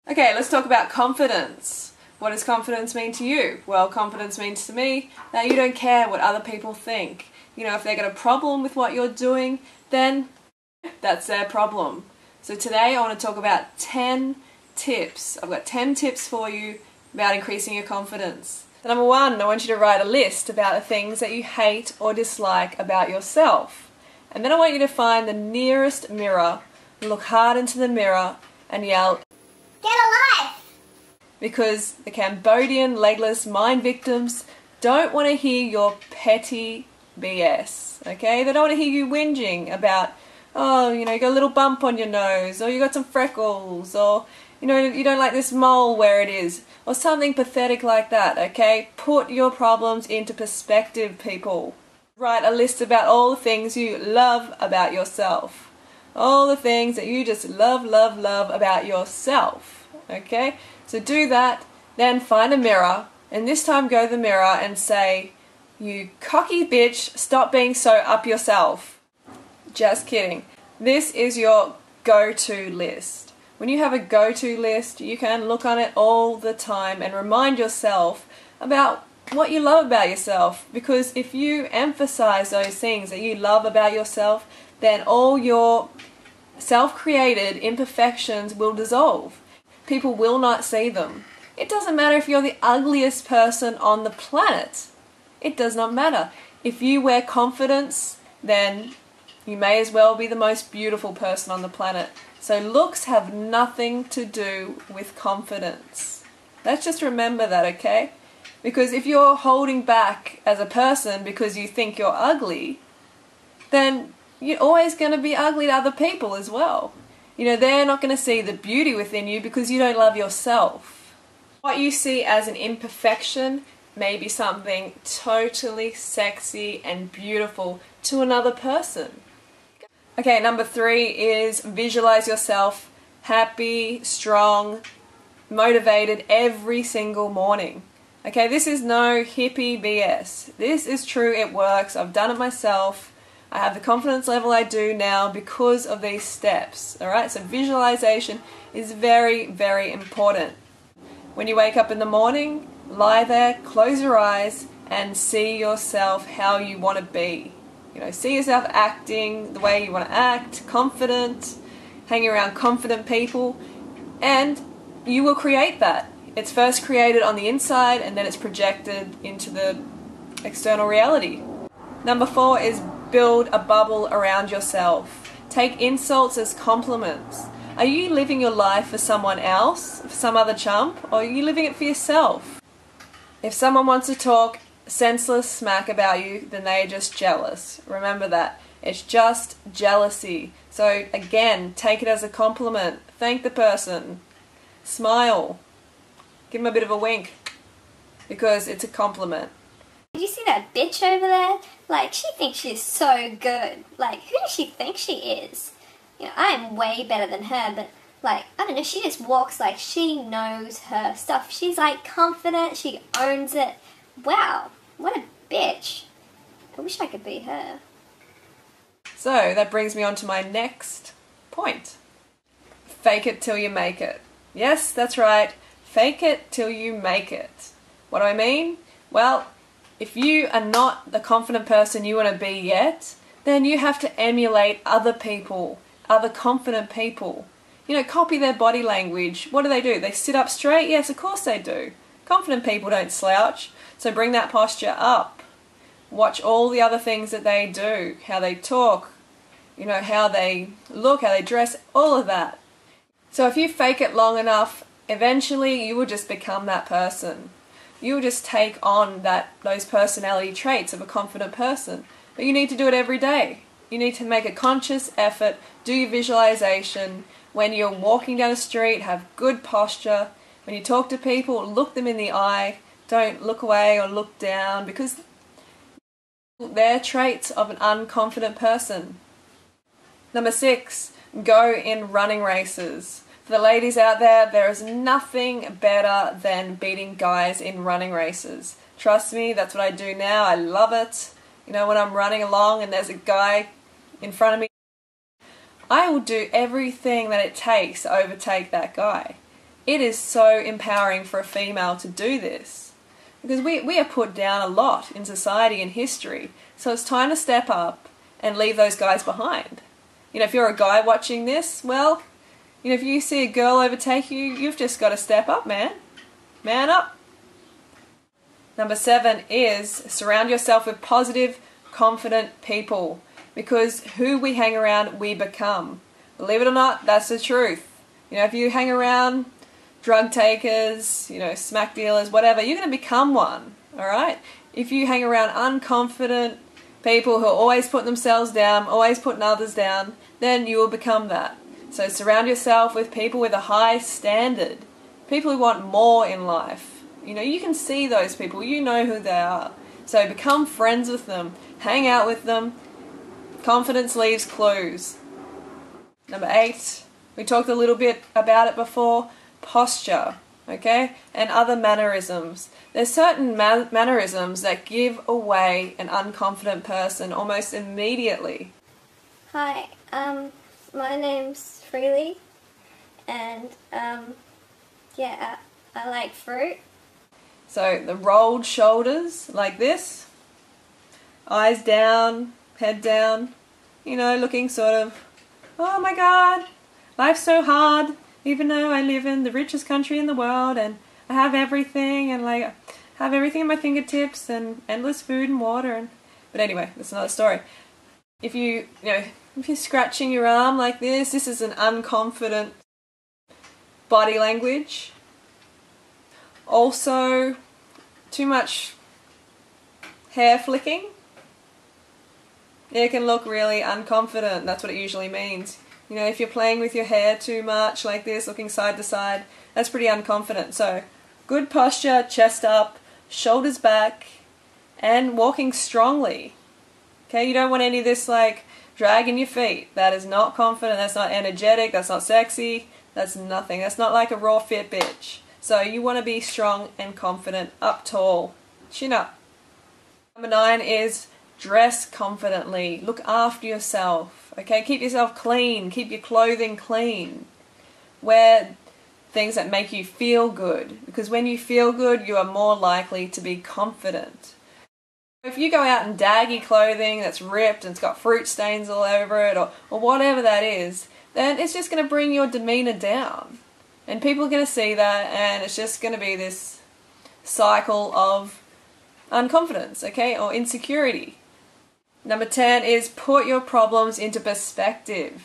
Okay, let's talk about confidence. What does confidence mean to you? Well, confidence means to me that you don't care what other people think. You know, if they got a problem with what you're doing, then that's their problem. So today I want to talk about 10 tips. I've got 10 tips for you about increasing your confidence. So number one, I want you to write a list about the things that you hate or dislike about yourself. And then I want you to find the nearest mirror, look hard into the mirror and yell, "Get a life!" Because the Cambodian legless mine victims don't want to hear your petty BS, okay? They don't want to hear you whinging about, oh, you know, you got a little bump on your nose, or you got some freckles, or, you know, you don't like this mole where it is, or something pathetic like that, okay? Put your problems into perspective, people. Write a list about all the things you love about yourself. All the things that you just love about yourself, okay? So do that, then find a mirror, and this time go to the mirror and say, "You cocky bitch, stop being so up yourself." Just kidding. This is your go-to list. When you have a go-to list, you can look on it all the time and remind yourself about what you love about yourself. Because if you emphasize those things that you love about yourself, then all your self-created imperfections will dissolve. People will not see them. It doesn't matter if you're the ugliest person on the planet. It does not matter. If you wear confidence, then you may as well be the most beautiful person on the planet. So looks have nothing to do with confidence. Let's just remember that, okay? Because if you're holding back as a person because you think you're ugly, then you're always going to be ugly to other people as well. You know, they're not going to see the beauty within you because you don't love yourself. What you see as an imperfection may be something totally sexy and beautiful to another person. Okay, number 3 is visualize yourself happy, strong, motivated every single morning. Okay, this is no hippie BS. This is true, it works. I've done it myself. I have the confidence level I do now because of these steps. Alright, so visualization is very, very important. When you wake up in the morning, lie there, close your eyes, and see yourself how you want to be. You know, see yourself acting the way you want to act, confident, hanging around confident people, and you will create that. It's first created on the inside and then it's projected into the external reality. Number 4 is build a bubble around yourself. Take insults as compliments. Are you living your life for someone else, for some other chump, or are you living it for yourself? If someone wants to talk senseless smack about you, then they are just jealous. Remember that. It's just jealousy. So again, take it as a compliment. Thank the person. Smile. Give them a bit of a wink. Because it's a compliment. Did you see that bitch over there? Like, she thinks she's so good. Like, who does she think she is? You know, I am way better than her, but, like, I don't know, she just walks like she knows her stuff. She's, like, confident, she owns it. Wow, what a bitch. I wish I could be her. So, that brings me on to my next point. Fake it till you make it. Yes, that's right. Fake it till you make it. What do I mean? Well, if you are not the confident person you want to be yet, then you have to emulate other people, other confident people. You know, copy their body language. What do? They sit up straight? Yes, of course they do. Confident people don't slouch, so bring that posture up. Watch all the other things that they do, how they talk, you know, how they look, how they dress, all of that. So if you fake it long enough, eventually you will just become that person. You'll just take on those personality traits of a confident person. But you need to do it every day. You need to make a conscious effort, do your visualization. When you're walking down the street, have good posture. When you talk to people, look them in the eye. Don't look away or look down, because they're traits of an unconfident person. Number 6, go in running races. For the ladies out there, there is nothing better than beating guys in running races. Trust me, that's what I do now. I love it. You know, when I'm running along and there's a guy in front of me, I will do everything that it takes to overtake that guy. it is so empowering for a female to do this. Because we are put down a lot in society and history. So it's time to step up and leave those guys behind. You know, if you're a guy watching this, well, you know, if you see a girl overtake you, you've just got to step up, man. Man up. Number 7 is surround yourself with positive, confident people. Because who we hang around, we become. Believe it or not, that's the truth. You know, if you hang around drug takers, you know, smack dealers, whatever, you're going to become one, alright? If you hang around unconfident people who are always putting themselves down, always putting others down, then you will become that. So surround yourself with people with a high standard. People who want more in life. You know, you can see those people, you know who they are. So become friends with them, hang out with them. Confidence leaves clues. Number 8, we talked a little bit about it before, posture, okay, and other mannerisms. There's certain mannerisms that give away an unconfident person almost immediately. Hi, my name's Freely, and yeah, I like fruit. So the rolled shoulders like this, eyes down, head down, you know, looking sort of, oh my god, life's so hard, even though I live in the richest country in the world and I have everything and like have everything at my fingertips and endless food and water. But anyway, that's another story. If you're scratching your arm like this is an unconfident body language. Also, too much hair flicking. It can look really unconfident. That's what it usually means. You know, if you're playing with your hair too much like this, looking side to side, that's pretty unconfident. So, good posture, chest up, shoulders back, and walking strongly. Okay, you don't want any of this like dragging your feet. That is not confident, that's not energetic, that's not sexy, that's nothing. That's not like a raw fit bitch. So you want to be strong and confident, up tall, chin up. Number 9 is dress confidently. Look after yourself. Okay, keep yourself clean. Keep your clothing clean. Wear things that make you feel good. Because when you feel good, you are more likely to be confident. If you go out in daggy clothing that's ripped and it's got fruit stains all over it or whatever that is, then it's just going to bring your demeanor down. And people are going to see that and it's just going to be this cycle of unconfidence, okay, or insecurity. Number 10 is put your problems into perspective.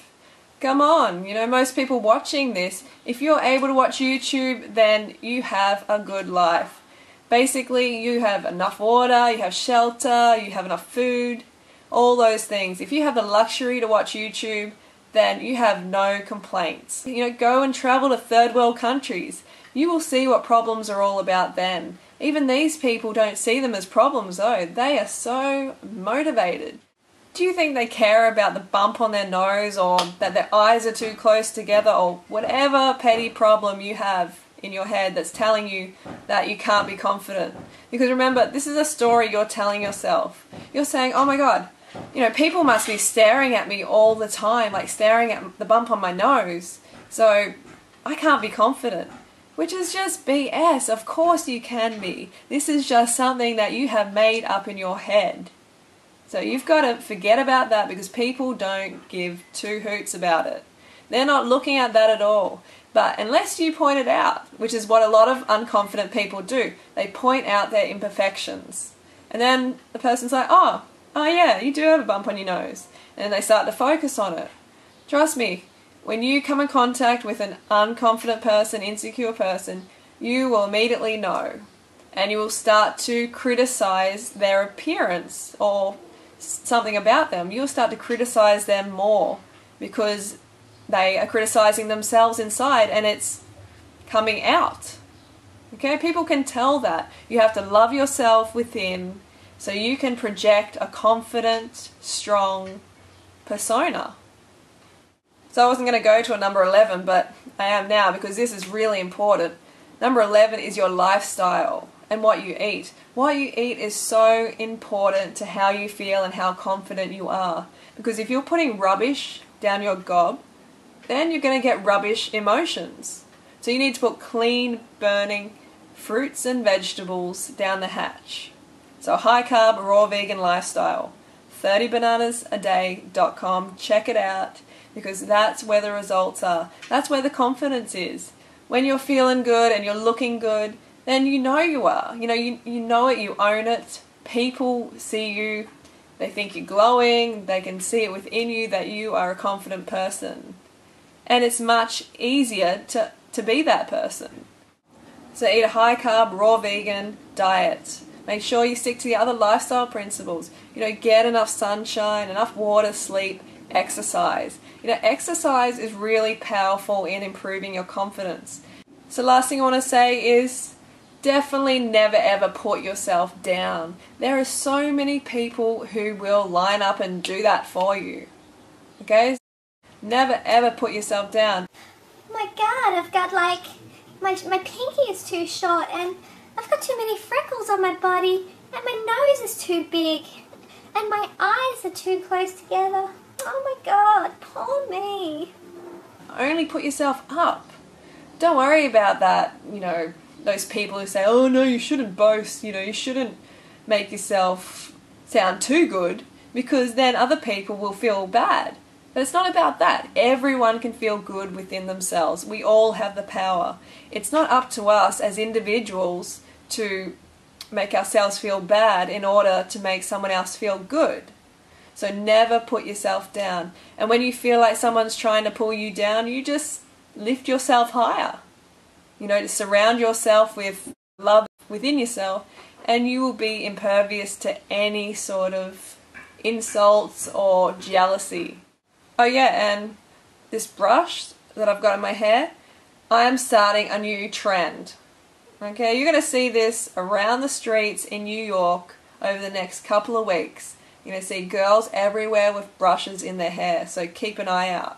Come on, you know, most people watching this, if you're able to watch YouTube, then you have a good life. Basically, you have enough water, you have shelter, you have enough food, all those things. If you have the luxury to watch YouTube, then you have no complaints. You know, go and travel to third world countries. You will see what problems are all about then. Even these people don't see them as problems though. They are so motivated. Do you think they care about the bump on their nose or that their eyes are too close together or whatever petty problem you have in your head that's telling you that you can't be confident? Because remember, this is a story you're telling yourself. You're saying, oh my god, you know, people must be staring at me all the time, like staring at the bump on my nose. So I can't be confident. Which is just BS. Of course you can be. This is just something that you have made up in your head. So you've got to forget about that because people don't give two hoots about it. They're not looking at that at all. But unless you point it out, which is what a lot of unconfident people do, they point out their imperfections. And then the person's like, oh yeah, you do have a bump on your nose. And they start to focus on it. Trust me, when you come in contact with an unconfident person, insecure person, you will immediately know. And you will start to criticize their appearance or something about them. You'll start to criticize them more because they are criticizing themselves inside and it's coming out. Okay, people can tell that. You have to love yourself within so you can project a confident, strong persona. So I wasn't going to go to a number 11, but I am now because this is really important. Number 11 is your lifestyle and what you eat. What you eat is so important to how you feel and how confident you are. Because if you're putting rubbish down your gob, then you're going to get rubbish emotions. So you need to put clean burning fruits and vegetables down the hatch. So high carb, raw vegan lifestyle. 30bananasaday.com. Check it out, because that's where the results are. That's where the confidence is. When you're feeling good and you're looking good, then you know you are. You know it, you own it. People see you, they think you're glowing, they can see it within you that you are a confident person. And it's much easier to be that person. So eat a high carb, raw vegan diet. Make sure you stick to the other lifestyle principles. Get enough sunshine, enough water, sleep, exercise. Exercise is really powerful in improving your confidence. So last thing I want to say is definitely never ever put yourself down. There are so many people who will line up and do that for you. Okay? Never ever put yourself down. Oh my god, I've got my pinky is too short and I've got too many freckles on my body and my nose is too big and my eyes are too close together. Oh my god, poor me. Only put yourself up. Don't worry about that, those people who say, oh no, you shouldn't boast, you shouldn't make yourself sound too good, because then other people will feel bad. But it's not about that. Everyone can feel good within themselves. We all have the power. It's not up to us as individuals to make ourselves feel bad in order to make someone else feel good. So never put yourself down. And when you feel like someone's trying to pull you down, you just lift yourself higher. To surround yourself with love within yourself, and you will be impervious to any sort of insults or jealousy. Oh yeah, and this brush that I've got in my hair, I am starting a new trend. Okay, you're going to see this around the streets in New York over the next couple of weeks. You're going to see girls everywhere with brushes in their hair, so keep an eye out.